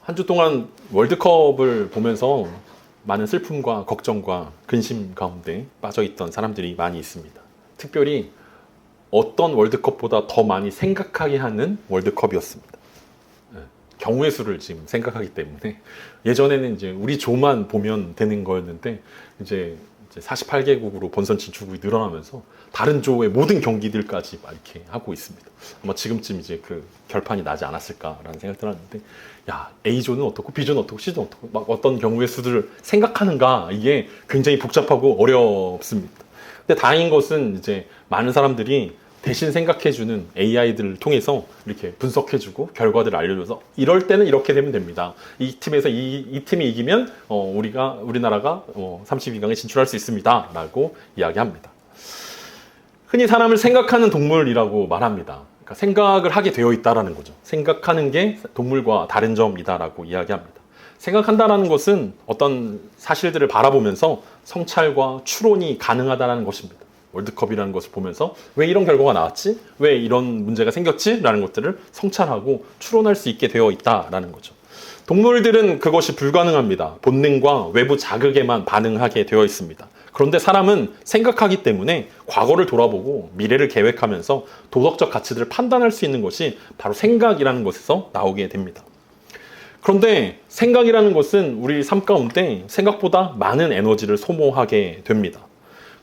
한 주 동안 월드컵을 보면서 많은 슬픔과 걱정과 근심 가운데 빠져있던 사람들이 많이 있습니다. 특별히 어떤 월드컵보다 더 많이 생각하게 하는 월드컵이었습니다. 경우의 수를 지금 생각하기 때문에 예전에는 이제 우리 조만 보면 되는 거였는데 이제 48개국으로 본선 진출국이 늘어나면서 다른 조의 모든 경기들까지 막 이렇게 하고 있습니다. 아마 지금쯤 이제 그 결판이 나지 않았을까라는 생각이 들었는데, 야, A조는 어떻고 B조는 어떻고 C조는 어떻고 막 어떤 경우의 수들을 생각하는가, 이게 굉장히 복잡하고 어렵습니다. 근데 다행인 것은 이제 많은 사람들이 대신 생각해주는 AI들을 통해서 이렇게 분석해주고 결과들을 알려줘서 이럴 때는 이렇게 되면 됩니다. 이 팀에서 이 팀이 이기면 우리나라가 32강에 진출할 수 있습니다. 라고 이야기합니다. 흔히 사람을 생각하는 동물이라고 말합니다. 그러니까 생각을 하게 되어 있다는 거죠. 생각하는 게 동물과 다른 점이다라고 이야기합니다. 생각한다는 것은 어떤 사실들을 바라보면서 성찰과 추론이 가능하다는 것입니다. 월드컵이라는 것을 보면서 왜 이런 결과가 나왔지? 왜 이런 문제가 생겼지? 라는 것들을 성찰하고 추론할 수 있게 되어 있다라는 거죠. 동물들은 그것이 불가능합니다. 본능과 외부 자극에만 반응하게 되어 있습니다. 그런데 사람은 생각하기 때문에 과거를 돌아보고 미래를 계획하면서 도덕적 가치들을 판단할 수 있는 것이 바로 생각이라는 것에서 나오게 됩니다. 그런데 생각이라는 것은 우리 삶 가운데 생각보다 많은 에너지를 소모하게 됩니다.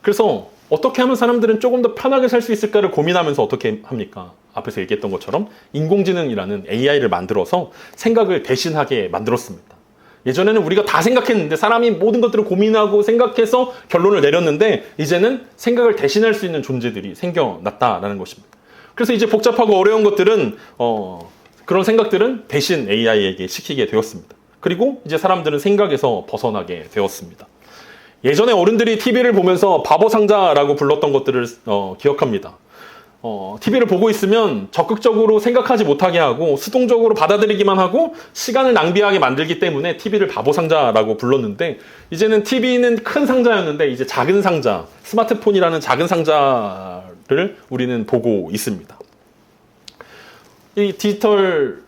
그래서 어떻게 하면 사람들은 조금 더 편하게 살 수 있을까를 고민하면서 어떻게 합니까? 앞에서 얘기했던 것처럼 인공지능이라는 AI를 만들어서 생각을 대신하게 만들었습니다. 예전에는 우리가 다 생각했는데 사람이 모든 것들을 고민하고 생각해서 결론을 내렸는데 이제는 생각을 대신할 수 있는 존재들이 생겨났다라는 것입니다. 그래서 이제 복잡하고 어려운 것들은 그런 생각들은 대신 AI에게 시키게 되었습니다. 그리고 이제 사람들은 생각에서 벗어나게 되었습니다. 예전에 어른들이 TV를 보면서 바보상자라고 불렀던 것들을 기억합니다. TV를 보고 있으면 적극적으로 생각하지 못하게 하고 수동적으로 받아들이기만 하고 시간을 낭비하게 만들기 때문에 TV를 바보상자라고 불렀는데, 이제는 TV는 큰 상자였는데 이제 작은 상자, 스마트폰이라는 작은 상자를 우리는 보고 있습니다. 이 디지털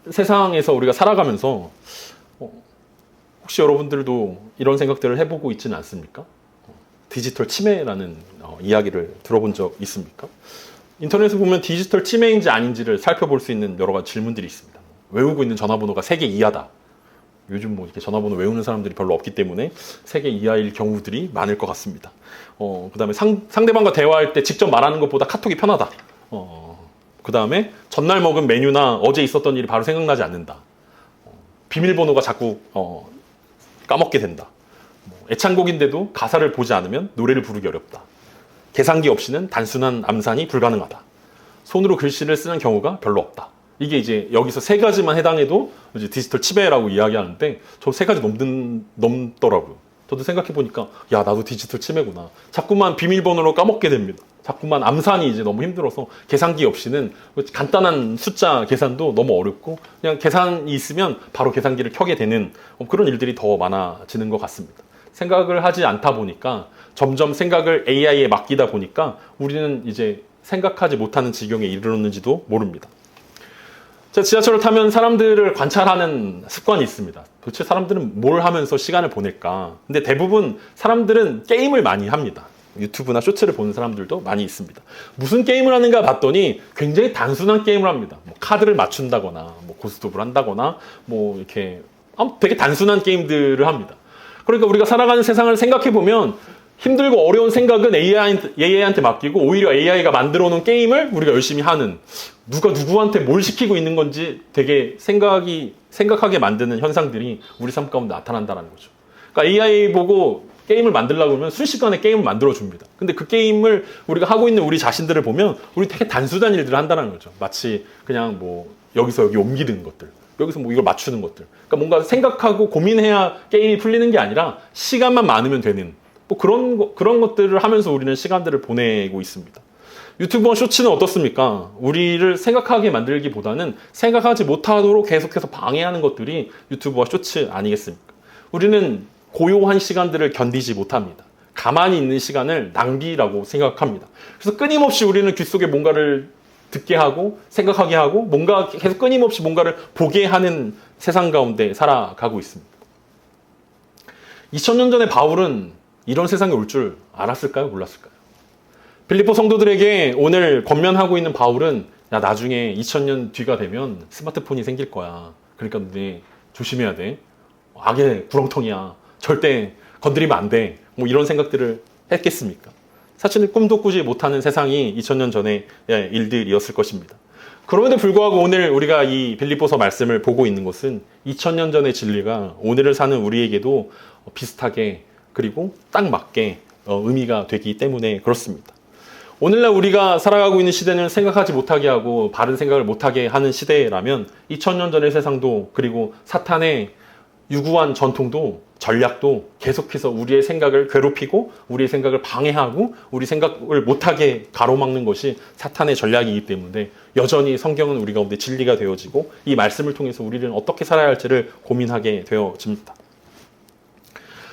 세상에서 우리가 살아가면서 혹시 여러분들도 이런 생각들을 해보고 있지는 않습니까? 디지털 치매라는 이야기를 들어본 적 있습니까? 인터넷에 보면 디지털 치매인지 아닌지를 살펴볼 수 있는 여러 가지 질문들이 있습니다. 외우고 있는 전화번호가 3개 이하다. 요즘 뭐 이렇게 전화번호 외우는 사람들이 별로 없기 때문에 3개 이하일 경우들이 많을 것 같습니다. 그 다음에 상대방과 대화할 때 직접 말하는 것보다 카톡이 편하다. 그 다음에 전날 먹은 메뉴나 어제 있었던 일이 바로 생각나지 않는다. 비밀번호가 자꾸 까먹게 된다. 애창곡인데도 가사를 보지 않으면 노래를 부르기 어렵다. 계산기 없이는 단순한 암산이 불가능하다. 손으로 글씨를 쓰는 경우가 별로 없다. 이게 이제 여기서 3가지만 해당해도 이제 디지털 치매라고 이야기하는데, 저 3가지 넘더라고요. 저도 생각해보니까, 야, 나도 디지털 치매구나. 자꾸만 비밀번호로 까먹게 됩니다. 자꾸만 암산이 이제 너무 힘들어서 계산기 없이는 간단한 숫자 계산도 너무 어렵고, 그냥 계산이 있으면 바로 계산기를 켜게 되는 그런 일들이 더 많아지는 것 같습니다. 생각을 하지 않다 보니까, 점점 생각을 AI에 맡기다 보니까 우리는 이제 생각하지 못하는 지경에 이르렀는지도 모릅니다. 제가 지하철을 타면 사람들을 관찰하는 습관이 있습니다. 도대체 사람들은 뭘 하면서 시간을 보낼까? 근데 대부분 사람들은 게임을 많이 합니다. 유튜브나 쇼츠를 보는 사람들도 많이 있습니다. 무슨 게임을 하는가 봤더니 굉장히 단순한 게임을 합니다. 뭐 카드를 맞춘다거나, 뭐 고스톱을 한다거나, 뭐 이렇게 되게 단순한 게임들을 합니다. 그러니까 우리가 살아가는 세상을 생각해보면 힘들고 어려운 생각은 AI한테 맡기고 오히려 AI가 만들어 놓은 게임을 우리가 열심히 하는, 누가 누구한테 뭘 시키고 있는 건지 되게 생각하게 만드는 현상들이 우리 삶 가운데 나타난다는 거죠. 그러니까 AI 보고 게임을 만들려고 그러면 순식간에 게임을 만들어줍니다. 근데 그 게임을 우리가 하고 있는 우리 자신들을 보면 우리 되게 단순한 일들을 한다는 거죠. 마치 그냥 뭐 여기서 여기 옮기는 것들, 여기서 뭐 이걸 맞추는 것들. 그러니까 뭔가 생각하고 고민해야 게임이 풀리는 게 아니라 시간만 많으면 되는, 뭐 그런 것들을 하면서 우리는 시간들을 보내고 있습니다. 유튜브와 쇼츠는 어떻습니까? 우리를 생각하게 만들기보다는 생각하지 못하도록 계속해서 방해하는 것들이 유튜브와 쇼츠 아니겠습니까? 우리는 고요한 시간들을 견디지 못합니다. 가만히 있는 시간을 낭비라고 생각합니다. 그래서 끊임없이 우리는 귓속에 뭔가를 듣게 하고 생각하게 하고 뭔가 계속 끊임없이 뭔가를 보게 하는 세상 가운데 살아가고 있습니다. 2000년 전에 바울은 이런 세상이 올 줄 알았을까요? 몰랐을까요? 빌립보 성도들에게 오늘 권면하고 있는 바울은 야, 나중에 2000년 뒤가 되면 스마트폰이 생길 거야. 그러니까 너네 조심해야 돼. 악의 구렁텅이야. 절대 건드리면 안 돼. 뭐 이런 생각들을 했겠습니까? 사실은 꿈도 꾸지 못하는 세상이 2000년 전의 일들이었을 것입니다. 그럼에도 불구하고 오늘 우리가 이 빌립보서 말씀을 보고 있는 것은 2000년 전의 진리가 오늘을 사는 우리에게도 비슷하게 그리고 딱 맞게 의미가 되기 때문에 그렇습니다. 오늘날 우리가 살아가고 있는 시대는 생각하지 못하게 하고 바른 생각을 못하게 하는 시대라면 2000년 전의 세상도 그리고 사탄의 유구한 전통도 전략도 계속해서 우리의 생각을 괴롭히고 우리의 생각을 방해하고 우리 생각을 못하게 가로막는 것이 사탄의 전략이기 때문에 여전히 성경은 우리 가운데 진리가 되어지고 이 말씀을 통해서 우리는 어떻게 살아야 할지를 고민하게 되어집니다.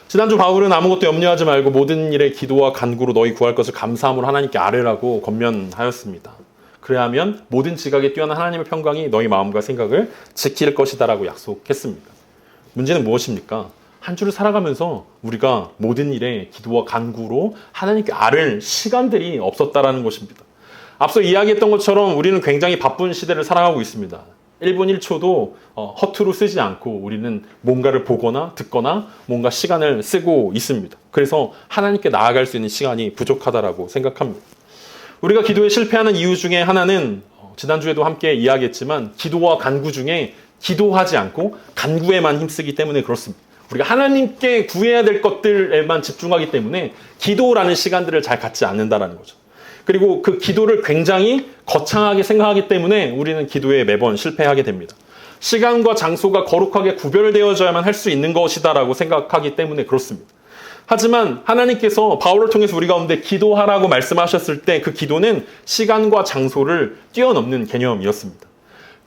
지난주 바울은 아무것도 염려하지 말고 모든 일에 기도와 간구로 너희 구할 것을 감사함으로 하나님께 아뢰라고 권면하였습니다. 그래야하면 모든 지각에 뛰어난 하나님의 평강이 너희 마음과 생각을 지킬 것이다라고 약속했습니다. 문제는 무엇입니까? 한 주를 살아가면서 우리가 모든 일에 기도와 간구로 하나님께 아뢰는 시간들이 없었다라는 것입니다. 앞서 이야기했던 것처럼 우리는 굉장히 바쁜 시대를 살아가고 있습니다. 1분 1초도 허투루 쓰지 않고 우리는 뭔가를 보거나 듣거나 뭔가 시간을 쓰고 있습니다. 그래서 하나님께 나아갈 수 있는 시간이 부족하다라고 생각합니다. 우리가 기도에 실패하는 이유 중에 하나는 지난주에도 함께 이야기했지만 기도와 간구 중에 기도하지 않고 간구에만 힘쓰기 때문에 그렇습니다. 우리가 하나님께 구해야 될 것들에만 집중하기 때문에 기도라는 시간들을 잘 갖지 않는다라는 거죠. 그리고 그 기도를 굉장히 거창하게 생각하기 때문에 우리는 기도에 매번 실패하게 됩니다. 시간과 장소가 거룩하게 구별되어져야만 할 수 있는 것이다라고 생각하기 때문에 그렇습니다. 하지만 하나님께서 바울을 통해서 우리 가운데 기도하라고 말씀하셨을 때 그 기도는 시간과 장소를 뛰어넘는 개념이었습니다.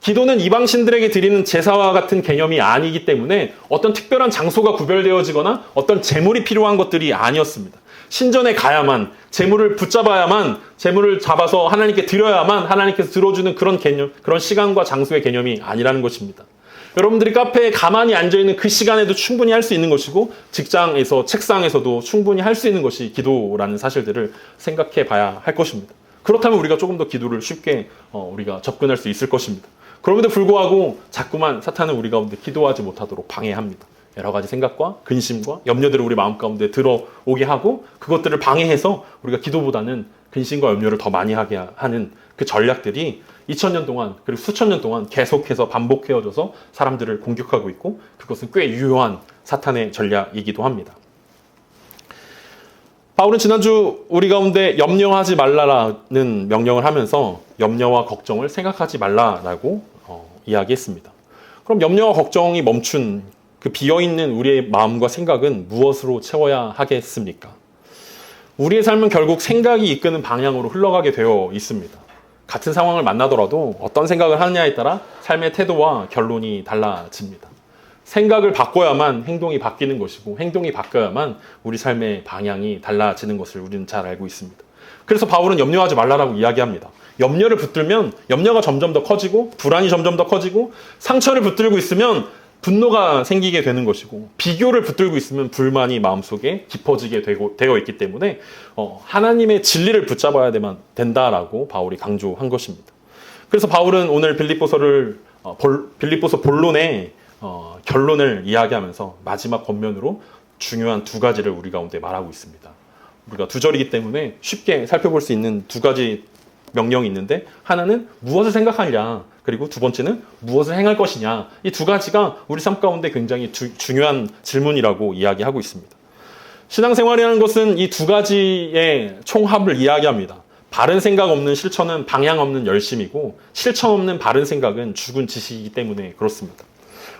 기도는 이방신들에게 드리는 제사와 같은 개념이 아니기 때문에 어떤 특별한 장소가 구별되어지거나 어떤 제물이 필요한 것들이 아니었습니다. 신전에 가야만, 제물을 붙잡아야만, 제물을 잡아서 하나님께 드려야만 하나님께서 들어주는 그런 개념, 그런 시간과 장소의 개념이 아니라는 것입니다. 여러분들이 카페에 가만히 앉아있는 그 시간에도 충분히 할 수 있는 것이고 직장에서, 책상에서도 충분히 할 수 있는 것이 기도라는 사실들을 생각해 봐야 할 것입니다. 그렇다면 우리가 조금 더 기도를 쉽게 우리가 접근할 수 있을 것입니다. 그럼에도 불구하고 자꾸만 사탄은 우리 가운데 기도하지 못하도록 방해합니다. 여러 가지 생각과 근심과 염려들을 우리 마음 가운데 들어오게 하고 그것들을 방해해서 우리가 기도보다는 근심과 염려를 더 많이 하게 하는 그 전략들이 2000년 동안 그리고 수천 년 동안 계속해서 반복해져서 사람들을 공격하고 있고 그것은 꽤 유효한 사탄의 전략이기도 합니다. 바울은 지난주 우리 가운데 염려하지 말라라는 명령을 하면서 염려와 걱정을 생각하지 말라라고 이야기했습니다. 그럼 염려와 걱정이 멈춘 그 비어있는 우리의 마음과 생각은 무엇으로 채워야 하겠습니까? 우리의 삶은 결국 생각이 이끄는 방향으로 흘러가게 되어 있습니다. 같은 상황을 만나더라도 어떤 생각을 하느냐에 따라 삶의 태도와 결론이 달라집니다. 생각을 바꿔야만 행동이 바뀌는 것이고 행동이 바뀌어야만 우리 삶의 방향이 달라지는 것을 우리는 잘 알고 있습니다. 그래서 바울은 염려하지 말라라고 이야기합니다. 염려를 붙들면 염려가 점점 더 커지고 불안이 점점 더 커지고 상처를 붙들고 있으면 분노가 생기게 되는 것이고 비교를 붙들고 있으면 불만이 마음속에 깊어지게 되어 있기 때문에 하나님의 진리를 붙잡아야 된다라고 바울이 강조한 것입니다. 그래서 바울은 오늘 빌립보서 본론의 결론을 이야기하면서 마지막 권면으로 중요한 두 가지를 우리 가운데 말하고 있습니다. 우리가 두 절이기 때문에 쉽게 살펴볼 수 있는 두 가지 명령이 있는데 하나는 무엇을 생각하냐 그리고 두 번째는 무엇을 행할 것이냐 이 두 가지가 우리 삶 가운데 굉장히 중요한 질문이라고 이야기하고 있습니다. 신앙생활이라는 것은 이 두 가지의 총합을 이야기합니다. 바른 생각 없는 실천은 방향 없는 열심이고 실천 없는 바른 생각은 죽은 지식이기 때문에 그렇습니다.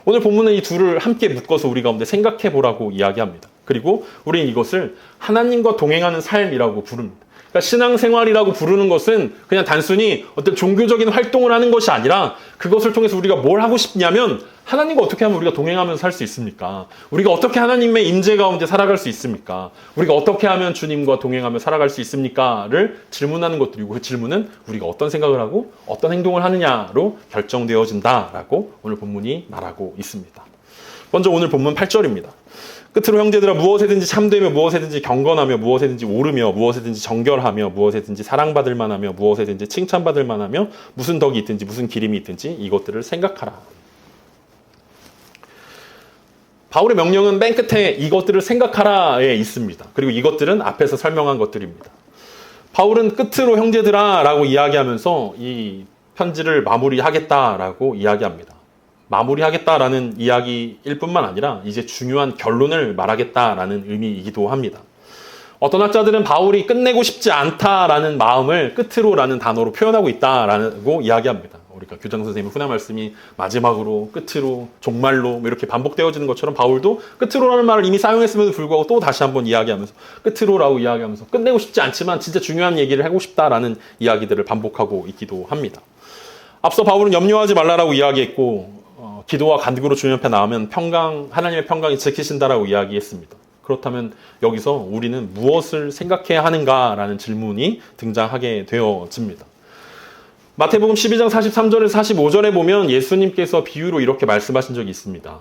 오늘 본문은 이 둘을 함께 묶어서 우리 가운데 생각해 보라고 이야기합니다. 그리고 우리는 이것을 하나님과 동행하는 삶이라고 부릅니다. 그러니까 신앙생활이라고 부르는 것은 그냥 단순히 어떤 종교적인 활동을 하는 것이 아니라 그것을 통해서 우리가 뭘 하고 싶냐면 하나님과 어떻게 하면 우리가 동행하면서 살 수 있습니까? 우리가 어떻게 하나님의 임재 가운데 살아갈 수 있습니까? 우리가 어떻게 하면 주님과 동행하며 살아갈 수 있습니까?를 질문하는 것들이고, 그 질문은 우리가 어떤 생각을 하고 어떤 행동을 하느냐로 결정되어진다라고 오늘 본문이 말하고 있습니다. 먼저 오늘 본문 8절입니다. 끝으로 형제들아, 무엇에든지 참되며 무엇에든지 경건하며 무엇에든지 옳으며 무엇에든지 정결하며 무엇에든지 사랑받을 만하며 무엇에든지 칭찬받을 만하며 무슨 덕이 있든지 무슨 기림이 있든지 이것들을 생각하라. 바울의 명령은 맨 끝에 이것들을 생각하라에 있습니다. 그리고 이것들은 앞에서 설명한 것들입니다. 바울은 끝으로 형제들아 라고 이야기하면서 이 편지를 마무리하겠다라고 이야기합니다. 마무리하겠다라는 이야기일 뿐만 아니라 이제 중요한 결론을 말하겠다라는 의미이기도 합니다. 어떤 학자들은 바울이 끝내고 싶지 않다라는 마음을 끝으로라는 단어로 표현하고 있다라고 이야기합니다. 우리가 교장 선생님의 훈화 말씀이 마지막으로, 끝으로, 종말로 이렇게 반복되어지는 것처럼 바울도 끝으로라는 말을 이미 사용했음에도 불구하고 또 다시 한번 이야기하면서 끝으로라고 이야기하면서 끝내고 싶지 않지만 진짜 중요한 얘기를 하고 싶다라는 이야기들을 반복하고 있기도 합니다. 앞서 바울은 염려하지 말라라고 이야기했고 기도와 간구로 주님 옆에 나오면 하나님의 평강이 지키신다라고 이야기했습니다. 그렇다면 여기서 우리는 무엇을 생각해야 하는가라는 질문이 등장하게 되어집니다. 마태복음 12장 43절에서 45절에 보면 예수님께서 비유로 이렇게 말씀하신 적이 있습니다.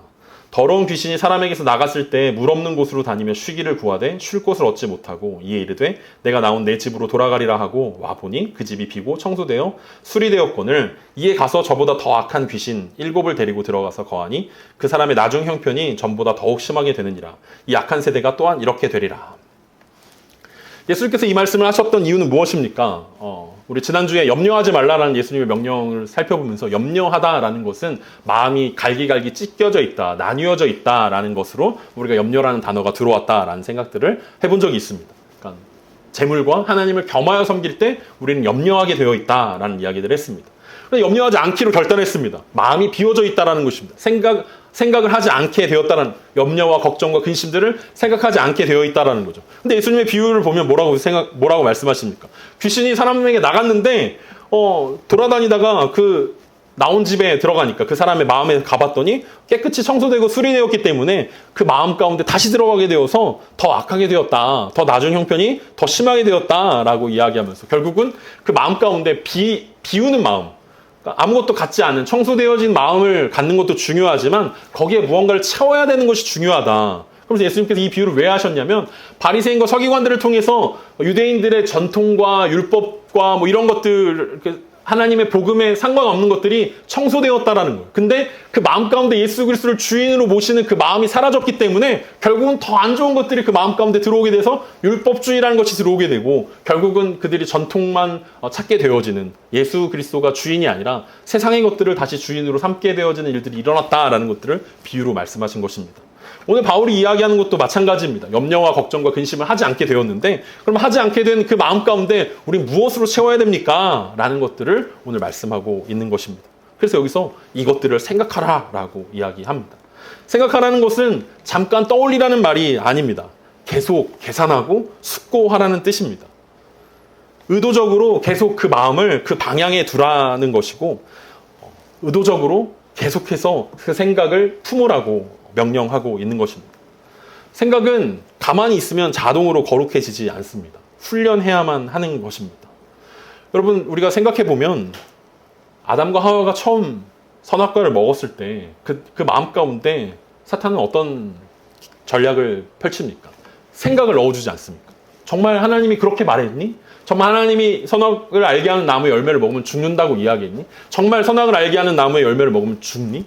더러운 귀신이 사람에게서 나갔을 때 물 없는 곳으로 다니며 쉬기를 구하되 쉴 곳을 얻지 못하고 이에 이르되 내가 나온 내 집으로 돌아가리라 하고 와보니 그 집이 비고 청소되어 수리되었거늘 이에 가서 저보다 더 악한 귀신 7을 데리고 들어가서 거하니 그 사람의 나중 형편이 전보다 더욱 심하게 되느니라. 이 악한 세대가 또한 이렇게 되리라. 예수님께서 이 말씀을 하셨던 이유는 무엇입니까? 우리 지난주에 염려하지 말라라는 예수님의 명령을 살펴보면서 염려하다라는 것은 마음이 갈기갈기 찢겨져 있다, 나뉘어져 있다라는 것으로 우리가 염려라는 단어가 들어왔다라는 생각들을 해본 적이 있습니다. 그러니까 재물과 하나님을 겸하여 섬길 때 우리는 염려하게 되어 있다라는 이야기들을 했습니다. 그런데 염려하지 않기로 결단했습니다. 마음이 비워져 있다라는 것입니다. 생각을 하지 않게 되었다는 염려와 걱정과 근심들을 생각하지 않게 되어 있다라는 거죠. 근데 예수님의 비유를 보면 뭐라고 말씀하십니까? 귀신이 사람에게 나갔는데 돌아다니다가 그 나온 집에 들어가니까 그 사람의 마음에 가봤더니 깨끗이 청소되고 수리되었기 때문에 그 마음 가운데 다시 들어가게 되어서 더 악하게 되었다. 더 나중 형편이 더 심하게 되었다라고 이야기하면서 결국은 그 마음 가운데 비우는 마음, 아무것도 갖지 않은 청소되어진 마음을 갖는 것도 중요하지만 거기에 무언가를 채워야 되는 것이 중요하다. 그래서 예수님께서 이 비유를 왜 하셨냐면 바리새인과 서기관들을 통해서 유대인들의 전통과 율법과 뭐 이런 것들, 하나님의 복음에 상관없는 것들이 청소되었다라는 거예요. 근데 그 마음 가운데 예수 그리스도를 주인으로 모시는 그 마음이 사라졌기 때문에 결국은 더 안 좋은 것들이 그 마음 가운데 들어오게 돼서 율법주의라는 것이 들어오게 되고 결국은 그들이 전통만 찾게 되어지는, 예수 그리스도가 주인이 아니라 세상의 것들을 다시 주인으로 삼게 되어지는 일들이 일어났다라는 것들을 비유로 말씀하신 것입니다. 오늘 바울이 이야기하는 것도 마찬가지입니다. 염려와 걱정과 근심을 하지 않게 되었는데 그럼 하지 않게 된 그 마음 가운데 우리 무엇으로 채워야 됩니까? 라는 것들을 오늘 말씀하고 있는 것입니다. 그래서 여기서 이것들을 생각하라 라고 이야기합니다. 생각하라는 것은 잠깐 떠올리라는 말이 아닙니다. 계속 계산하고 숙고하라는 뜻입니다. 의도적으로 계속 그 마음을 그 방향에 두라는 것이고 의도적으로 계속해서 그 생각을 품으라고 명령하고 있는 것입니다. 생각은 가만히 있으면 자동으로 거룩해지지 않습니다. 훈련해야만 하는 것입니다. 여러분, 우리가 생각해보면 아담과 하와가 처음 선악과를 먹었을 때 그 마음 가운데 사탄은 어떤 전략을 펼칩니까? 생각을 넣어주지 않습니까? 정말 하나님이 그렇게 말했니? 정말 하나님이 선악을 알게 하는 나무의 열매를 먹으면 죽는다고 이야기했니? 정말 선악을 알게 하는 나무의 열매를 먹으면 죽니?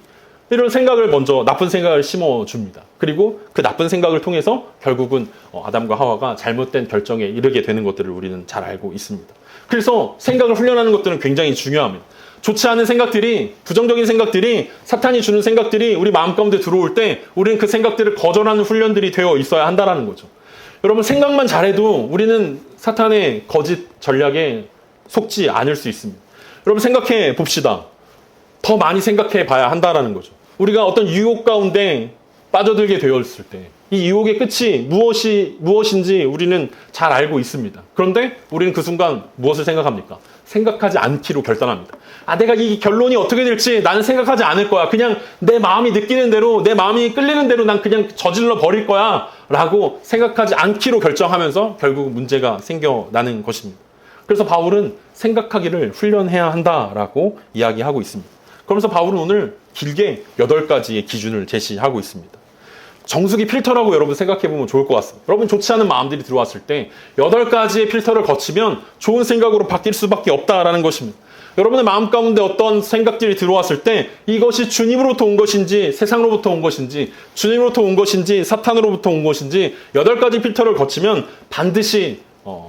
이런 생각을 먼저 나쁜 생각을 심어줍니다. 그리고 그 나쁜 생각을 통해서 결국은 아담과 하와가 잘못된 결정에 이르게 되는 것들을 우리는 잘 알고 있습니다. 그래서 생각을 훈련하는 것들은 굉장히 중요합니다. 좋지 않은 생각들이, 부정적인 생각들이, 사탄이 주는 생각들이 우리 마음 가운데 들어올 때 우리는 그 생각들을 거절하는 훈련들이 되어 있어야 한다는 거죠. 여러분, 생각만 잘해도 우리는 사탄의 거짓 전략에 속지 않을 수 있습니다. 여러분, 생각해 봅시다. 더 많이 생각해 봐야 한다는 거죠. 우리가 어떤 유혹 가운데 빠져들게 되었을 때 이 유혹의 끝이 무엇인지 우리는 잘 알고 있습니다. 그런데 우리는 그 순간 무엇을 생각합니까? 생각하지 않기로 결단합니다. 내가 이 결론이 어떻게 될지 나는 생각하지 않을 거야. 그냥 내 마음이 느끼는 대로, 내 마음이 끌리는 대로 난 그냥 저질러 버릴 거야. 라고 생각하지 않기로 결정하면서 결국 문제가 생겨나는 것입니다. 그래서 바울은 생각하기를 훈련해야 한다라고 이야기하고 있습니다. 그러면서 바울은 오늘 길게 8가지의 기준을 제시하고 있습니다. 정수기 필터라고 여러분 생각해보면 좋을 것 같습니다. 여러분 좋지 않은 마음들이 들어왔을 때 8가지의 필터를 거치면 좋은 생각으로 바뀔 수밖에 없다라는 것입니다. 여러분의 마음 가운데 어떤 생각들이 들어왔을 때 이것이 주님으로부터 온 것인지 세상으로부터 온 것인지 주님으로부터 온 것인지 사탄으로부터 온 것인지 8가지 필터를 거치면 반드시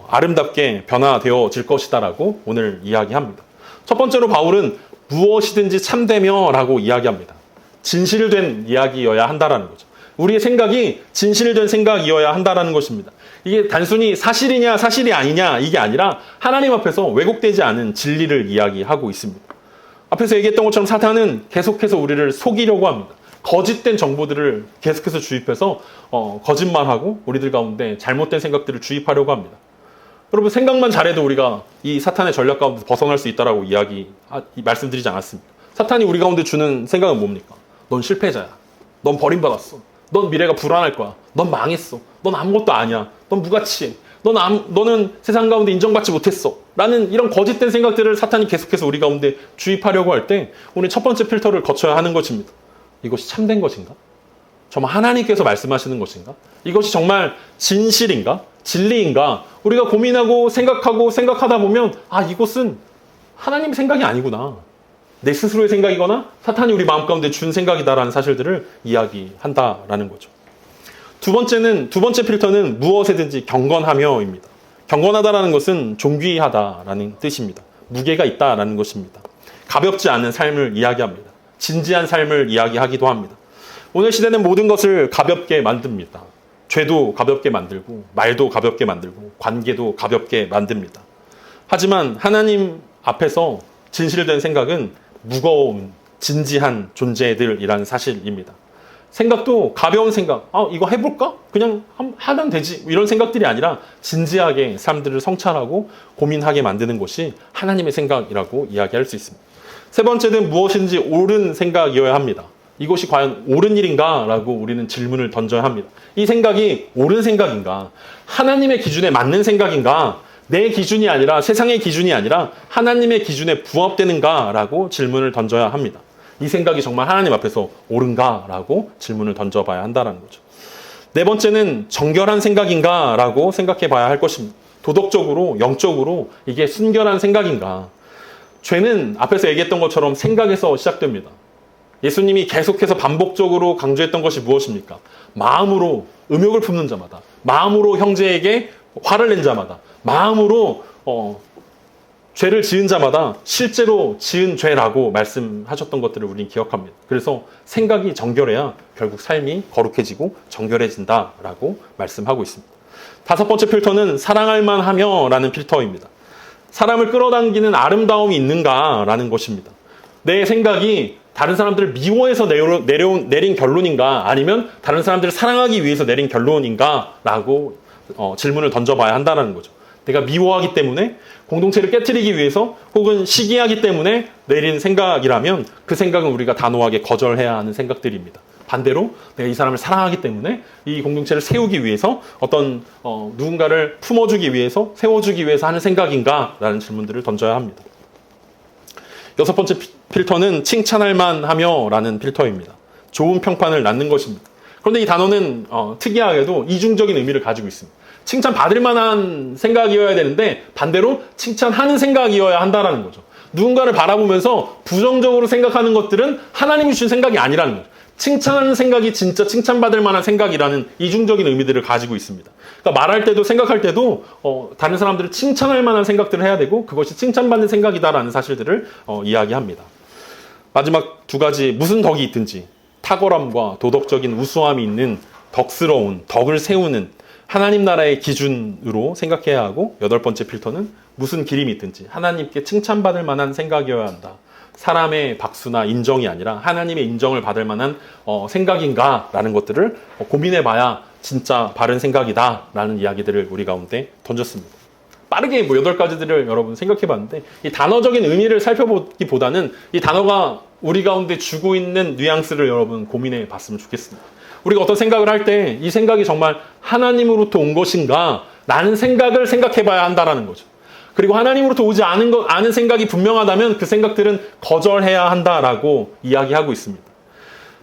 아름답게 변화되어질 것이다라고 오늘 이야기합니다. 첫 번째로 바울은 무엇이든지 참되며 라고 이야기합니다. 진실된 이야기여야 한다라는 거죠. 우리의 생각이 진실된 생각이어야 한다라는 것입니다. 이게 단순히 사실이냐 사실이 아니냐 이게 아니라 하나님 앞에서 왜곡되지 않은 진리를 이야기하고 있습니다. 앞에서 얘기했던 것처럼 사탄은 계속해서 우리를 속이려고 합니다. 거짓된 정보들을 계속해서 주입해서 거짓말하고 우리들 가운데 잘못된 생각들을 주입하려고 합니다. 여러분 생각만 잘해도 우리가 이 사탄의 전략 가운데 벗어날 수 있다라고 말씀드리지 않았습니까? 사탄이 우리 가운데 주는 생각은 뭡니까? 넌 실패자야. 넌 버림받았어. 넌 미래가 불안할 거야. 넌 망했어. 넌 아무것도 아니야. 넌 무가치해. 너는 세상 가운데 인정받지 못했어. 라는 이런 거짓된 생각들을 사탄이 계속해서 우리 가운데 주입하려고 할 때 우리 첫 번째 필터를 거쳐야 하는 것입니다. 이것이 참된 것인가? 정말 하나님께서 말씀하시는 것인가? 이것이 정말 진실인가? 진리인가? 우리가 고민하고 생각하다 보면 이것은 하나님의 생각이 아니구나. 내 스스로의 생각이거나 사탄이 우리 마음 가운데 준 생각이다라는 사실들을 이야기한다라는 거죠. 두 번째 필터는 무엇에든지 경건하며입니다. 경건하다라는 것은 존귀하다라는 뜻입니다. 무게가 있다라는 것입니다. 가볍지 않은 삶을 이야기합니다. 진지한 삶을 이야기하기도 합니다. 오늘 시대는 모든 것을 가볍게 만듭니다. 죄도 가볍게 만들고 말도 가볍게 만들고 관계도 가볍게 만듭니다. 하지만 하나님 앞에서 진실된 생각은 무거운 진지한 존재들이라는 사실입니다. 생각도 가벼운 생각, 이거 해볼까? 그냥 하면 되지. 이런 생각들이 아니라 진지하게 사람들을 성찰하고 고민하게 만드는 것이 하나님의 생각이라고 이야기할 수 있습니다. 세 번째는 무엇인지 옳은 생각이어야 합니다. 이것이 과연 옳은 일인가? 라고 우리는 질문을 던져야 합니다. 이 생각이 옳은 생각인가? 하나님의 기준에 맞는 생각인가? 내 기준이 아니라 세상의 기준이 아니라 하나님의 기준에 부합되는가? 라고 질문을 던져야 합니다. 이 생각이 정말 하나님 앞에서 옳은가? 라고 질문을 던져봐야 한다는 거죠. 네 번째는 정결한 생각인가? 라고 생각해 봐야 할 것입니다. 도덕적으로, 영적으로 이게 순결한 생각인가? 죄는 앞에서 얘기했던 것처럼 생각에서 시작됩니다. 예수님이 계속해서 반복적으로 강조했던 것이 무엇입니까? 마음으로 음욕을 품는 자마다, 마음으로 형제에게 화를 낸 자마다, 마음으로 죄를 지은 자마다 실제로 지은 죄라고 말씀하셨던 것들을 우리는 기억합니다. 그래서 생각이 정결해야 결국 삶이 거룩해지고 정결해진다라고 말씀하고 있습니다. 다섯 번째 필터는 사랑할 만하며 라는 필터입니다. 사람을 끌어당기는 아름다움이 있는가라는 것입니다. 내 생각이 다른 사람들을 미워해서 내린 결론인가 아니면 다른 사람들을 사랑하기 위해서 내린 결론인가 라고 질문을 던져봐야 한다는 거죠. 내가 미워하기 때문에 공동체를 깨트리기 위해서 혹은 시기하기 때문에 내린 생각이라면 그 생각은 우리가 단호하게 거절해야 하는 생각들입니다. 반대로 내가 이 사람을 사랑하기 때문에 이 공동체를 세우기 위해서 어떤 누군가를 품어주기 위해서 세워주기 위해서 하는 생각인가 라는 질문들을 던져야 합니다. 여섯 번째 필터는 칭찬할 만하며 라는 필터입니다. 좋은 평판을 낳는 것입니다. 그런데 이 단어는 특이하게도 이중적인 의미를 가지고 있습니다. 칭찬받을 만한 생각이어야 되는데 반대로 칭찬하는 생각이어야 한다는 거죠. 누군가를 바라보면서 부정적으로 생각하는 것들은 하나님이 주신 생각이 아니라는 거죠. 칭찬하는 생각이 진짜 칭찬받을 만한 생각이라는 이중적인 의미들을 가지고 있습니다. 그러니까 말할 때도 생각할 때도 다른 사람들을 칭찬할 만한 생각들을 해야 되고 그것이 칭찬받는 생각이다라는 사실들을 이야기합니다. 마지막 두 가지, 무슨 덕이 있든지 탁월함과 도덕적인 우수함이 있는 덕스러운, 덕을 세우는 하나님 나라의 기준으로 생각해야 하고, 여덟 번째 필터는 무슨 기림이 있든지 하나님께 칭찬받을 만한 생각이어야 한다. 사람의 박수나 인정이 아니라 하나님의 인정을 받을 만한 생각인가 라는 것들을 고민해봐야 진짜 바른 생각이다 라는 이야기들을 우리 가운데 던졌습니다. 빠르게 뭐 8가지들을 여러분 생각해 봤는데 이 단어적인 의미를 살펴보기보다는 이 단어가 우리 가운데 주고 있는 뉘앙스를 여러분 고민해 봤으면 좋겠습니다. 우리가 어떤 생각을 할 때 이 생각이 정말 하나님으로부터 온 것인가 라는 생각을 생각해 봐야 한다라는 거죠. 그리고 하나님으로부터 오지 않은 생각이 분명하다면 그 생각들은 거절해야 한다라고 이야기하고 있습니다.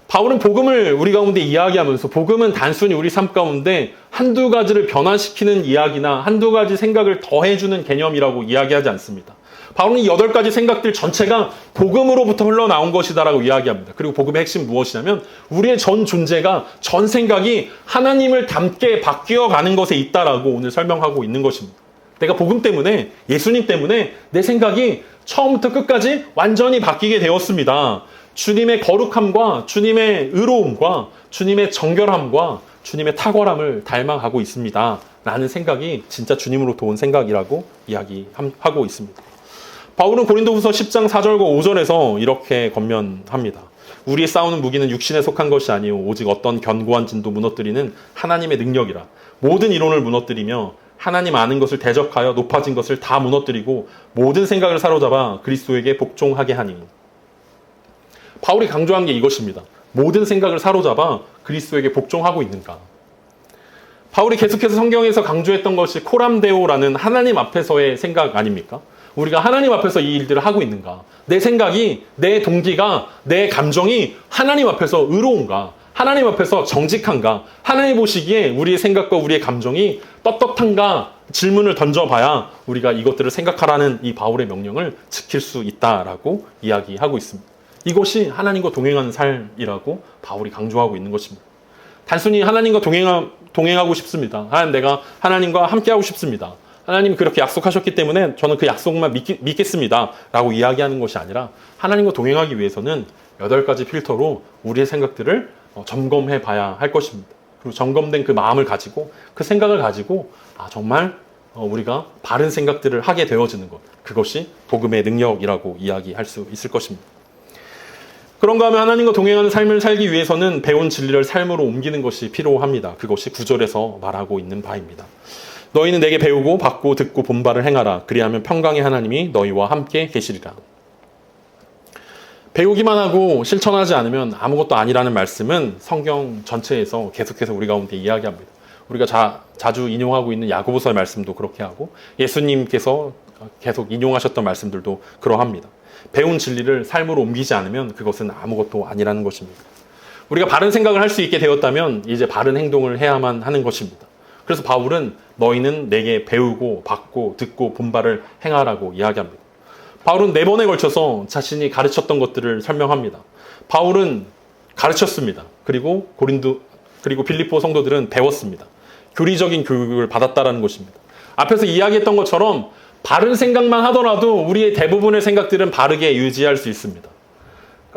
바울은 복음을 우리 가운데 이야기하면서 복음은 단순히 우리 삶 가운데 한두 가지를 변화시키는 이야기나 한두 가지 생각을 더해주는 개념이라고 이야기하지 않습니다. 바울은 이 8가지 생각들 전체가 복음으로부터 흘러나온 것이다라고 이야기합니다. 그리고 복음의 핵심 무엇이냐면 우리의 전 존재가 전 생각이 하나님을 닮게 바뀌어가는 것에 있다라고 오늘 설명하고 있는 것입니다. 내가 복음 때문에 예수님 때문에 내 생각이 처음부터 끝까지 완전히 바뀌게 되었습니다. 주님의 거룩함과 주님의 의로움과 주님의 정결함과 주님의 탁월함을 닮아가고 있습니다. 라는 생각이 진짜 주님으로부터 온 생각이라고 이야기하고 있습니다. 바울은 고린도후서 10장 4절과 5절에서 이렇게 권면합니다. 우리의 싸우는 무기는 육신에 속한 것이 아니요 오직 어떤 견고한 진도 무너뜨리는 하나님의 능력이라. 모든 이론을 무너뜨리며 하나님 아는 것을 대적하여 높아진 것을 다 무너뜨리고 모든 생각을 사로잡아 그리스도에게 복종하게 하니. 바울이 강조한 게 이것입니다. 모든 생각을 사로잡아 그리스도에게 복종하고 있는가. 바울이 계속해서 성경에서 강조했던 것이 코람데오라는 하나님 앞에서의 생각 아닙니까? 우리가 하나님 앞에서 이 일들을 하고 있는가. 내 생각이, 내 동기가, 내 감정이 하나님 앞에서 의로운가. 하나님 앞에서 정직한가. 하나님 보시기에 우리의 생각과 우리의 감정이 떳떳한가 질문을 던져봐야 우리가 이것들을 생각하라는 이 바울의 명령을 지킬 수 있다라고 이야기하고 있습니다. 이것이 하나님과 동행하는 삶이라고 바울이 강조하고 있는 것입니다. 단순히 하나님과 동행하고 싶습니다. 내가 하나님과 함께하고 싶습니다. 하나님이 그렇게 약속하셨기 때문에 저는 그 약속만 믿겠습니다. 라고 이야기하는 것이 아니라 하나님과 동행하기 위해서는 8가지 필터로 우리의 생각들을 점검해 봐야 할 것입니다. 그리고 점검된 그 마음을 가지고 그 생각을 가지고 정말 우리가 바른 생각들을 하게 되어지는 것. 그것이 복음의 능력이라고 이야기할 수 있을 것입니다. 그런가 하면 하나님과 동행하는 삶을 살기 위해서는 배운 진리를 삶으로 옮기는 것이 필요합니다. 그것이 9절에서 말하고 있는 바입니다. 너희는 내게 배우고 받고 듣고 본 바를 행하라. 그리하면 평강의 하나님이 너희와 함께 계시리라. 배우기만 하고 실천하지 않으면 아무것도 아니라는 말씀은 성경 전체에서 계속해서 우리 가운데 이야기합니다. 우리가 자주 인용하고 있는 야고보서의 말씀도 그렇게 하고 예수님께서 계속 인용하셨던 말씀들도 그러합니다. 배운 진리를 삶으로 옮기지 않으면 그것은 아무것도 아니라는 것입니다. 우리가 바른 생각을 할 수 있게 되었다면 이제 바른 행동을 해야만 하는 것입니다. 그래서 바울은 너희는 내게 배우고 받고 듣고 본 바를 행하라고 이야기합니다. 바울은 4번에 걸쳐서 자신이 가르쳤던 것들을 설명합니다. 바울은 가르쳤습니다. 그리고 빌립보 성도들은 배웠습니다. 교리적인 교육을 받았다라는 것입니다. 앞에서 이야기했던 것처럼 바른 생각만 하더라도 우리의 대부분의 생각들은 바르게 유지할 수 있습니다.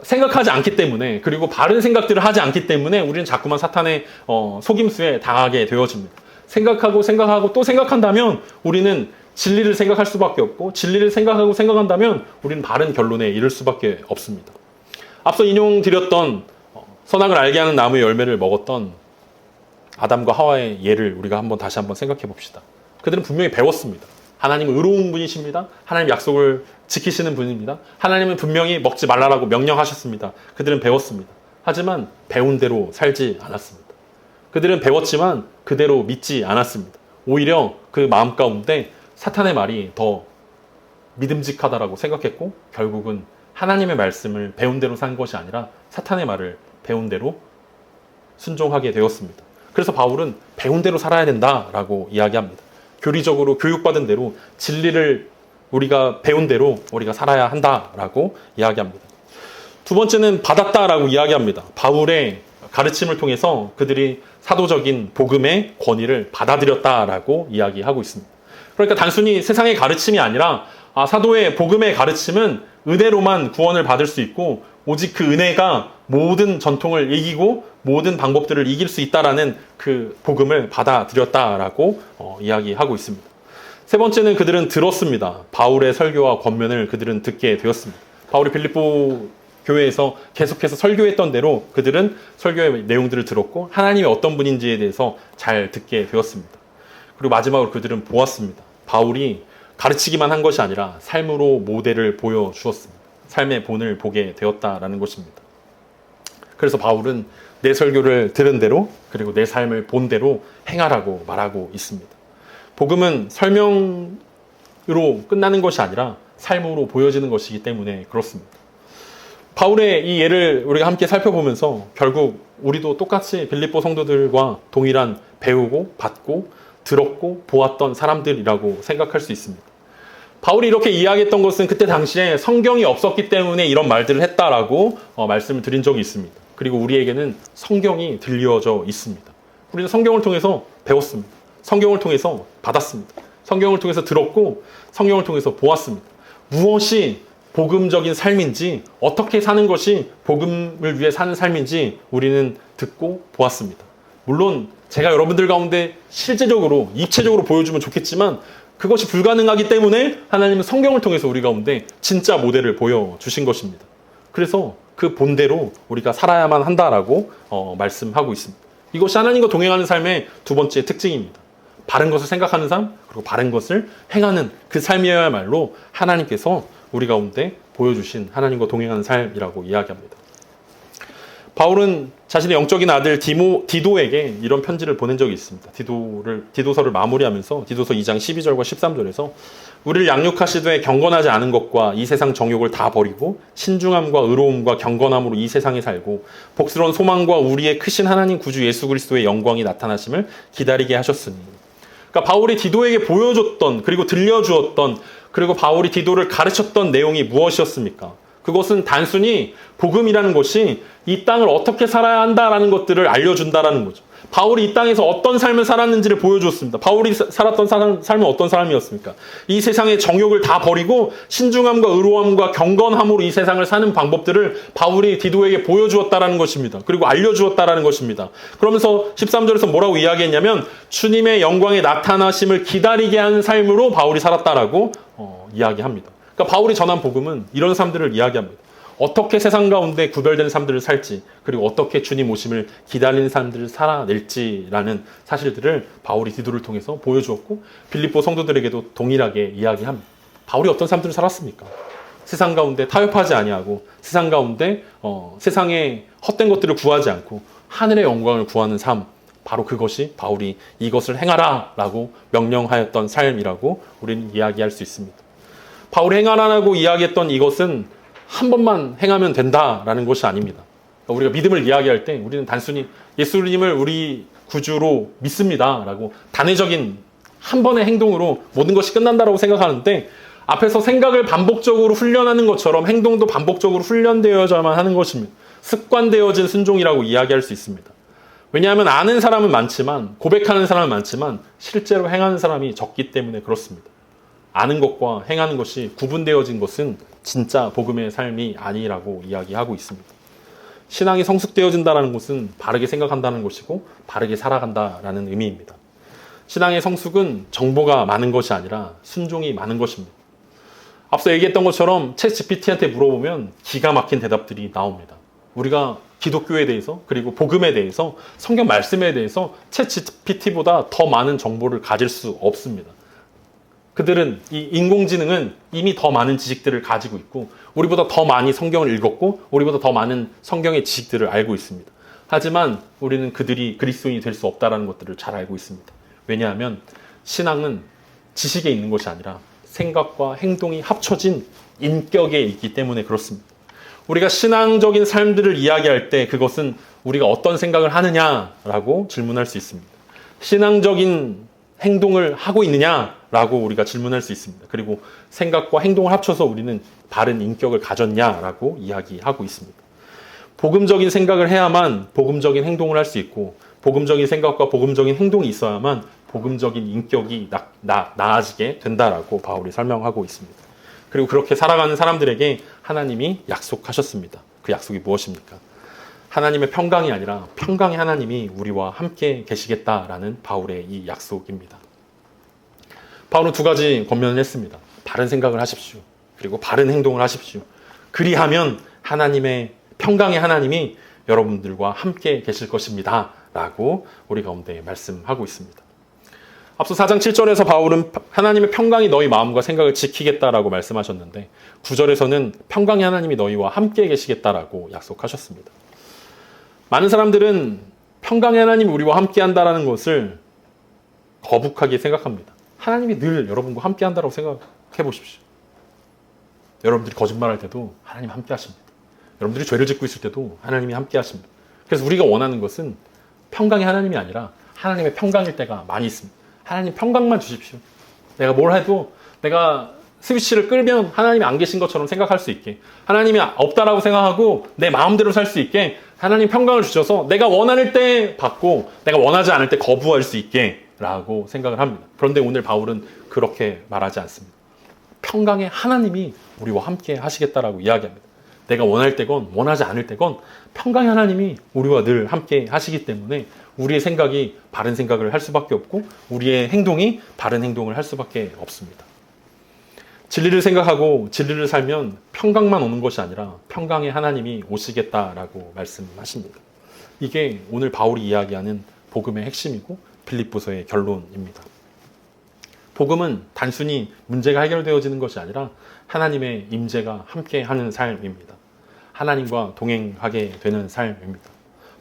생각하지 않기 때문에 그리고 바른 생각들을 하지 않기 때문에 우리는 자꾸만 사탄의 속임수에 당하게 되어집니다. 생각하고 또 생각한다면 우리는 진리를 생각할 수밖에 없고 진리를 생각하고 생각한다면 우리는 바른 결론에 이를 수밖에 없습니다. 앞서 인용드렸던 선악을 알게 하는 나무의 열매를 먹었던 아담과 하와의 예를 우리가 다시 한번 생각해 봅시다. 그들은 분명히 배웠습니다. 하나님은 의로운 분이십니다. 하나님 약속을 지키시는 분입니다. 하나님은 분명히 먹지 말라라고 명령하셨습니다. 그들은 배웠습니다. 하지만 배운 대로 살지 않았습니다. 그들은 배웠지만 그대로 믿지 않았습니다. 오히려 그 마음 가운데 사탄의 말이 더 믿음직하다라고 생각했고 결국은 하나님의 말씀을 배운 대로 산 것이 아니라 사탄의 말을 배운 대로 순종하게 되었습니다. 그래서 바울은 배운 대로 살아야 된다라고 이야기합니다. 교리적으로 교육받은 대로 진리를 우리가 배운 대로 우리가 살아야 한다라고 이야기합니다. 두 번째는 받았다라고 이야기합니다. 바울의 가르침을 통해서 그들이 사도적인 복음의 권위를 받아들였다라고 이야기하고 있습니다. 그러니까 단순히 세상의 가르침이 아니라 사도의 복음의 가르침은 은혜로만 구원을 받을 수 있고 오직 그 은혜가 모든 전통을 이기고 모든 방법들을 이길 수 있다라는 그 복음을 받아들였다라고 이야기하고 있습니다. 세 번째는 그들은 들었습니다. 바울의 설교와 권면을 그들은 듣게 되었습니다. 바울이 빌립보 교회에서 계속해서 설교했던 대로 그들은 설교의 내용들을 들었고 하나님이 어떤 분인지에 대해서 잘 듣게 되었습니다. 그리고 마지막으로 그들은 보았습니다. 바울이 가르치기만 한 것이 아니라 삶으로 모델을 보여주었습니다. 삶의 본을 보게 되었다라는 것입니다. 그래서 바울은 내 설교를 들은 대로 그리고 내 삶을 본 대로 행하라고 말하고 있습니다. 복음은 설명으로 끝나는 것이 아니라 삶으로 보여지는 것이기 때문에 그렇습니다. 바울의 이 예를 우리가 함께 살펴보면서 결국 우리도 똑같이 빌립보 성도들과 동일한 배우고 받고 들었고 보았던 사람들이라고 생각할 수 있습니다. 바울이 이렇게 이야기했던 것은 그때 당시에 성경이 없었기 때문에 이런 말들을 했다라고 말씀을 드린 적이 있습니다. 그리고 우리에게는 성경이 들려져 있습니다. 우리는 성경을 통해서 배웠습니다. 성경을 통해서 받았습니다. 성경을 통해서 들었고 성경을 통해서 보았습니다. 무엇이 복음적인 삶인지, 어떻게 사는 것이 복음을 위해 사는 삶인지 우리는 듣고 보았습니다. 물론 제가 여러분들 가운데 실제적으로 입체적으로 보여주면 좋겠지만 그것이 불가능하기 때문에 하나님은 성경을 통해서 우리 가운데 진짜 모델을 보여주신 것입니다. 그래서 그 본대로 우리가 살아야만 한다라고 말씀하고 있습니다. 이것이 하나님과 동행하는 삶의 두 번째 특징입니다. 바른 것을 생각하는 삶, 그리고 바른 것을 행하는 그 삶이야말로 하나님께서 우리 가운데 보여주신 하나님과 동행하는 삶이라고 이야기합니다. 바울은 자신의 영적인 아들 디도에게 이런 편지를 보낸 적이 있습니다. 디도서를 마무리하면서 디도서 2장 12절과 13절에서 우리를 양육하시되 경건하지 않은 것과 이 세상 정욕을 다 버리고 신중함과 의로움과 경건함으로 이 세상에 살고 복스러운 소망과 우리의 크신 하나님 구주 예수 그리스도의 영광이 나타나심을 기다리게 하셨으니. 그러니까 바울이 디도에게 보여줬던 그리고 들려주었던 그리고 바울이 디도를 가르쳤던 내용이 무엇이었습니까? 그것은 단순히 복음이라는 것이 이 땅을 어떻게 살아야 한다라는 것들을 알려준다라는 거죠. 바울이 이 땅에서 어떤 삶을 살았는지를 보여주었습니다. 바울이 살았던 삶은 어떤 삶이었습니까? 이 세상의 정욕을 다 버리고 신중함과 의로움과 경건함으로 이 세상을 사는 방법들을 바울이 디도에게 보여주었다라는 것입니다. 그리고 알려주었다라는 것입니다. 그러면서 13절에서 뭐라고 이야기했냐면 주님의 영광의 나타나심을 기다리게 하는 삶으로 바울이 살았다라고 이야기합니다. 그러니까 바울이 전한 복음은 이런 삶들을 이야기합니다. 어떻게 세상 가운데 구별된 삶들을 살지, 그리고 어떻게 주님 오심을 기다리는 삶들을 살아낼지라는 사실들을 바울이 디도를 통해서 보여주었고 빌립보 성도들에게도 동일하게 이야기합니다. 바울이 어떤 삶들을 살았습니까? 세상 가운데 타협하지 아니하고 세상 가운데 세상의 헛된 것들을 구하지 않고 하늘의 영광을 구하는 삶, 바로 그것이 바울이 이것을 행하라 라고 명령하였던 삶이라고 우리는 이야기할 수 있습니다. 바울이 행하라고 이야기했던 이것은 한 번만 행하면 된다라는 것이 아닙니다. 우리가 믿음을 이야기할 때 우리는 단순히 예수님을 우리 구주로 믿습니다라고 단회적인 한 번의 행동으로 모든 것이 끝난다라고 생각하는데 앞에서 생각을 반복적으로 훈련하는 것처럼 행동도 반복적으로 훈련되어야만 하는 것입니다. 습관되어진 순종이라고 이야기할 수 있습니다. 왜냐하면 아는 사람은 많지만 고백하는 사람은 많지만 실제로 행하는 사람이 적기 때문에 그렇습니다. 아는 것과 행하는 것이 구분되어진 것은 진짜 복음의 삶이 아니라고 이야기하고 있습니다. 신앙이 성숙되어진다는 것은 바르게 생각한다는 것이고 바르게 살아간다라는 의미입니다. 신앙의 성숙은 정보가 많은 것이 아니라 순종이 많은 것입니다. 앞서 얘기했던 것처럼 챗 GPT한테 물어보면 기가 막힌 대답들이 나옵니다. 우리가 기독교에 대해서 그리고 복음에 대해서 성경 말씀에 대해서 챗 GPT보다 더 많은 정보를 가질 수 없습니다. 그들은 이 인공지능은 이미 더 많은 지식들을 가지고 있고 우리보다 더 많이 성경을 읽었고 우리보다 더 많은 성경의 지식들을 알고 있습니다. 하지만 우리는 그들이 그리스도인이 될 수 없다는 것들을 잘 알고 있습니다. 왜냐하면 신앙은 지식에 있는 것이 아니라 생각과 행동이 합쳐진 인격에 있기 때문에 그렇습니다. 우리가 신앙적인 삶들을 이야기할 때 그것은 우리가 어떤 생각을 하느냐라고 질문할 수 있습니다. 신앙적인 행동을 하고 있느냐라고 우리가 질문할 수 있습니다. 그리고 생각과 행동을 합쳐서 우리는 바른 인격을 가졌냐라고 이야기하고 있습니다. 복음적인 생각을 해야만 복음적인 행동을 할 수 있고 복음적인 생각과 복음적인 행동이 있어야만 복음적인 인격이 나아지게 된다라고 바울이 설명하고 있습니다. 그리고 그렇게 살아가는 사람들에게 하나님이 약속하셨습니다. 그 약속이 무엇입니까? 하나님의 평강이 아니라 평강의 하나님이 우리와 함께 계시겠다라는 바울의 이 약속입니다. 바울은 두 가지 권면을 했습니다. 바른 생각을 하십시오. 그리고 바른 행동을 하십시오. 그리하면 하나님의 평강의 하나님이 여러분들과 함께 계실 것입니다. 라고 우리 가운데 말씀하고 있습니다. 앞서 4장 7절에서 바울은 하나님의 평강이 너희 마음과 생각을 지키겠다라고 말씀하셨는데 9절에서는 평강의 하나님이 너희와 함께 계시겠다라고 약속하셨습니다. 많은 사람들은 평강의 하나님이 우리와 함께 한다라는 것을 거북하게 생각합니다. 하나님이 늘 여러분과 함께 한다고 생각해 보십시오. 여러분들이 거짓말할 때도 하나님 함께 하십니다. 여러분들이 죄를 짓고 있을 때도 하나님이 함께 하십니다. 그래서 우리가 원하는 것은 평강의 하나님이 아니라 하나님의 평강일 때가 많이 있습니다. 하나님 평강만 주십시오. 내가 뭘 해도 내가 스위치를 끌면 하나님이 안 계신 것처럼 생각할 수 있게, 하나님이 없다라고 생각하고 내 마음대로 살 수 있게 하나님 평강을 주셔서 내가 원할 때 받고 내가 원하지 않을 때 거부할 수 있게 라고 생각을 합니다. 그런데 오늘 바울은 그렇게 말하지 않습니다. 평강의 하나님이 우리와 함께 하시겠다라고 이야기합니다. 내가 원할 때건 원하지 않을 때건 평강의 하나님이 우리와 늘 함께 하시기 때문에 우리의 생각이 바른 생각을 할 수밖에 없고 우리의 행동이 바른 행동을 할 수밖에 없습니다. 진리를 생각하고 진리를 살면 평강만 오는 것이 아니라 평강의 하나님이 오시겠다라고 말씀하십니다. 이게 오늘 바울이 이야기하는 복음의 핵심이고 빌립보서의 결론입니다. 복음은 단순히 문제가 해결되어지는 것이 아니라 하나님의 임재가 함께하는 삶입니다. 하나님과 동행하게 되는 삶입니다.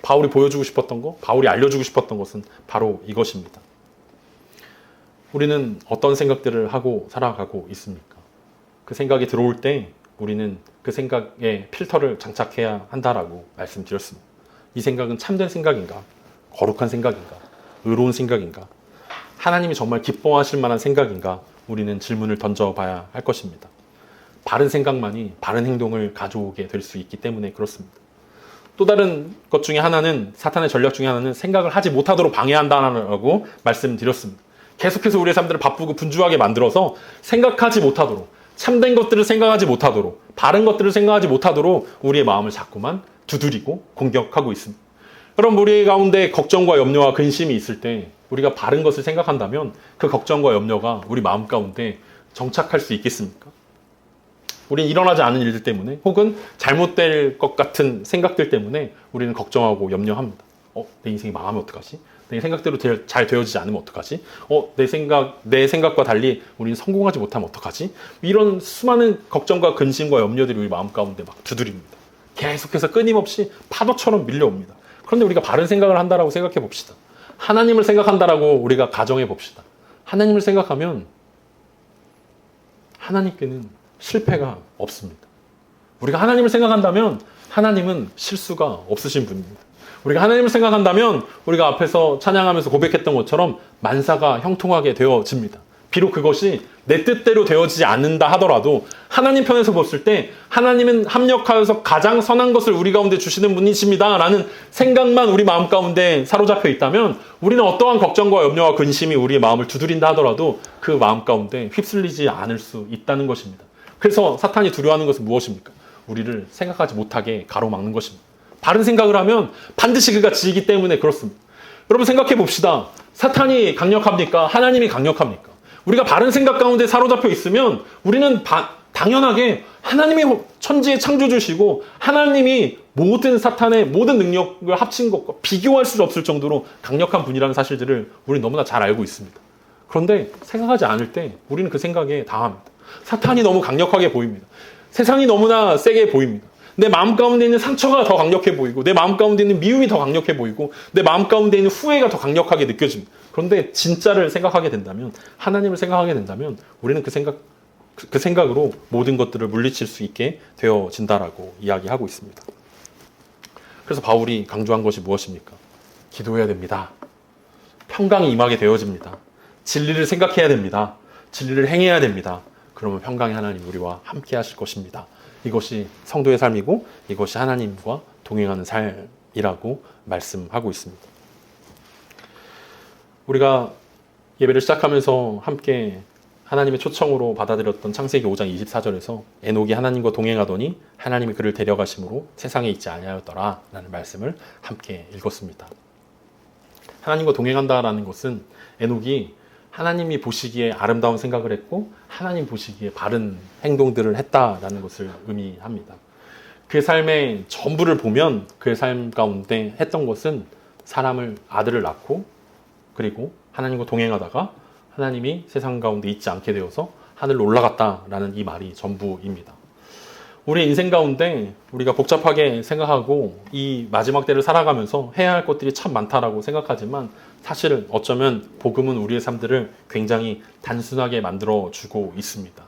바울이 보여주고 싶었던 것, 바울이 알려주고 싶었던 것은 바로 이것입니다. 우리는 어떤 생각들을 하고 살아가고 있습니까? 그 생각이 들어올 때 우리는 그 생각에 필터를 장착해야 한다라고 말씀드렸습니다. 이 생각은 참된 생각인가? 거룩한 생각인가? 의로운 생각인가? 하나님이 정말 기뻐하실 만한 생각인가? 우리는 질문을 던져봐야 할 것입니다. 바른 생각만이 바른 행동을 가져오게 될 수 있기 때문에 그렇습니다. 또 다른 것 중에 하나는, 사탄의 전략 중에 하나는 생각을 하지 못하도록 방해한다라고 말씀드렸습니다. 계속해서 우리의 삶들을 바쁘고 분주하게 만들어서 생각하지 못하도록, 참된 것들을 생각하지 못하도록, 바른 것들을 생각하지 못하도록 우리의 마음을 자꾸만 두드리고 공격하고 있습니다. 그럼 우리 가운데 걱정과 염려와 근심이 있을 때 우리가 바른 것을 생각한다면 그 걱정과 염려가 우리 마음 가운데 정착할 수 있겠습니까? 우리는 일어나지 않은 일들 때문에 혹은 잘못될 것 같은 생각들 때문에 우리는 걱정하고 염려합니다. 내 인생이 망하면 어떡하지? 내 생각대로 잘 되어지지 않으면 어떡하지? 내 생각과 달리 우리는 성공하지 못하면 어떡하지? 이런 수많은 걱정과 근심과 염려들이 우리 마음 가운데 막 두드립니다. 계속해서 끊임없이 파도처럼 밀려옵니다. 그런데 우리가 바른 생각을 한다라고 생각해 봅시다. 하나님을 생각한다라고 우리가 가정해 봅시다. 하나님을 생각하면 하나님께는 실패가 없습니다. 우리가 하나님을 생각한다면 하나님은 실수가 없으신 분입니다. 우리가 하나님을 생각한다면 우리가 앞에서 찬양하면서 고백했던 것처럼 만사가 형통하게 되어집니다. 비록 그것이 내 뜻대로 되어지지 않는다 하더라도 하나님 편에서 봤을 때 하나님은 합력하여서 가장 선한 것을 우리 가운데 주시는 분이십니다 라는 생각만 우리 마음 가운데 사로잡혀 있다면 우리는 어떠한 걱정과 염려와 근심이 우리의 마음을 두드린다 하더라도 그 마음 가운데 휩쓸리지 않을 수 있다는 것입니다. 그래서 사탄이 두려워하는 것은 무엇입니까? 우리를 생각하지 못하게 가로막는 것입니다. 바른 생각을 하면 반드시 그가 지기 때문에 그렇습니다. 여러분 생각해 봅시다. 사탄이 강력합니까? 하나님이 강력합니까? 우리가 바른 생각 가운데 사로잡혀 있으면 우리는 당연하게 하나님이 천지의 창조주시고 하나님이 모든 사탄의 모든 능력을 합친 것과 비교할 수 없을 정도로 강력한 분이라는 사실들을 우리는 너무나 잘 알고 있습니다. 그런데 생각하지 않을 때 우리는 그 생각에 당합니다. 사탄이 너무 강력하게 보입니다. 세상이 너무나 세게 보입니다. 내 마음 가운데 있는 상처가 더 강력해 보이고 내 마음 가운데 있는 미움이 더 강력해 보이고 내 마음 가운데 있는 후회가 더 강력하게 느껴집니다. 그런데 진짜를 생각하게 된다면, 하나님을 생각하게 된다면 우리는 그 생각으로 모든 것들을 물리칠 수 있게 되어진다라고 이야기하고 있습니다. 그래서 바울이 강조한 것이 무엇입니까? 기도해야 됩니다. 평강이 임하게 되어집니다. 진리를 생각해야 됩니다. 진리를 행해야 됩니다. 그러면 평강의 하나님 우리와 함께 하실 것입니다. 이것이 성도의 삶이고 이것이 하나님과 동행하는 삶이라고 말씀하고 있습니다. 우리가 예배를 시작하면서 함께 하나님의 초청으로 받아들였던 창세기 5장 24절에서 에녹이 하나님과 동행하더니 하나님이 그를 데려가심으로 세상에 있지 아니하였더라 라는 말씀을 함께 읽었습니다. 하나님과 동행한다라는 것은 에녹이 하나님이 보시기에 아름다운 생각을 했고 하나님 보시기에 바른 행동들을 했다라는 것을 의미합니다. 그의 삶의 전부를 보면 그의 삶 가운데 했던 것은 아들을 낳고 그리고 하나님과 동행하다가 하나님이 세상 가운데 있지 않게 되어서 하늘로 올라갔다라는 이 말이 전부입니다. 우리 인생 가운데 우리가 복잡하게 생각하고 이 마지막 때를 살아가면서 해야 할 것들이 참 많다라고 생각하지만 사실은 어쩌면 복음은 우리의 삶들을 굉장히 단순하게 만들어주고 있습니다.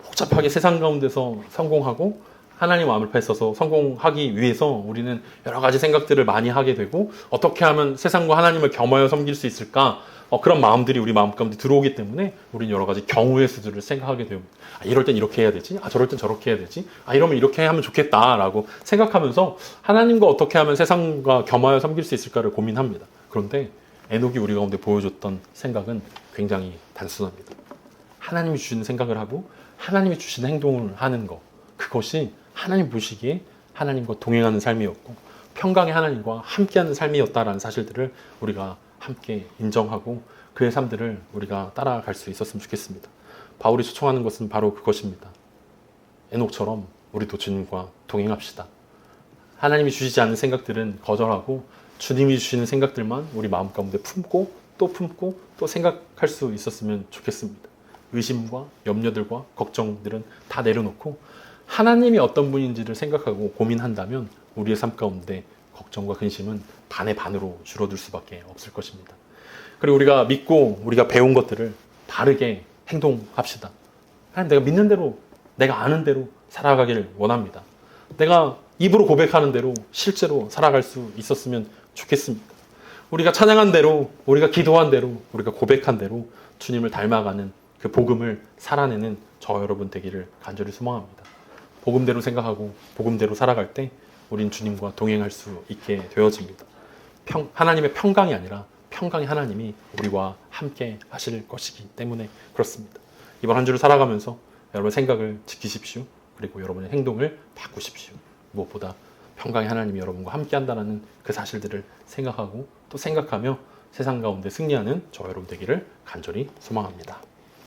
복잡하게 세상 가운데서 성공하고 하나님 마음을 펴서 성공하기 위해서 우리는 여러 가지 생각들을 많이 하게 되고 어떻게 하면 세상과 하나님을 겸하여 섬길 수 있을까? 그런 마음들이 우리 마음 가운데 들어오기 때문에 우리는 여러 가지 경우의 수들을 생각하게 되고 이럴 땐 이렇게 해야 되지? 저럴 땐 저렇게 해야 되지? 이러면 이렇게 하면 좋겠다라고 생각하면서 하나님과 어떻게 하면 세상과 겸하여 섬길 수 있을까를 고민합니다. 그런데 에녹이 우리 가운데 보여줬던 생각은 굉장히 단순합니다. 하나님이 주시는 생각을 하고 하나님이 주시는 행동을 하는 것, 그것이 하나님 보시기에 하나님과 동행하는 삶이었고 평강의 하나님과 함께하는 삶이었다라는 사실들을 우리가 함께 인정하고 그의 삶들을 우리가 따라갈 수 있었으면 좋겠습니다. 바울이 초청하는 것은 바로 그것입니다. 에녹처럼 우리도 주님과 동행합시다. 하나님이 주시지 않는 생각들은 거절하고 주님이 주시는 생각들만 우리 마음 가운데 품고 또 생각할 수 있었으면 좋겠습니다. 의심과 염려들과 걱정들은 다 내려놓고 하나님이 어떤 분인지를 생각하고 고민한다면 우리의 삶 가운데 걱정과 근심은 반의 반으로 줄어들 수밖에 없을 것입니다. 그리고 우리가 믿고 우리가 배운 것들을 바르게 행동합시다. 하나님, 내가 믿는 대로, 내가 아는 대로 살아가기를 원합니다. 내가 입으로 고백하는 대로 실제로 살아갈 수 있었으면 좋겠습니다. 우리가 찬양한 대로, 우리가 기도한 대로, 우리가 고백한 대로 주님을 닮아가는 그 복음을 살아내는 저 여러분 되기를 간절히 소망합니다. 복음대로 생각하고 복음대로 살아갈 때 우린 주님과 동행할 수 있게 되어집니다. 하나님의 평강이 아니라 평강의 하나님이 우리와 함께 하실 것이기 때문에 그렇습니다. 이번 한 주를 살아가면서 여러분의 생각을 지키십시오. 그리고 여러분의 행동을 바꾸십시오. 무엇보다 평강의 하나님이 여러분과 함께 한다는 그 사실들을 생각하고 또 생각하며 세상 가운데 승리하는 저 여러분 되기를 간절히 소망합니다.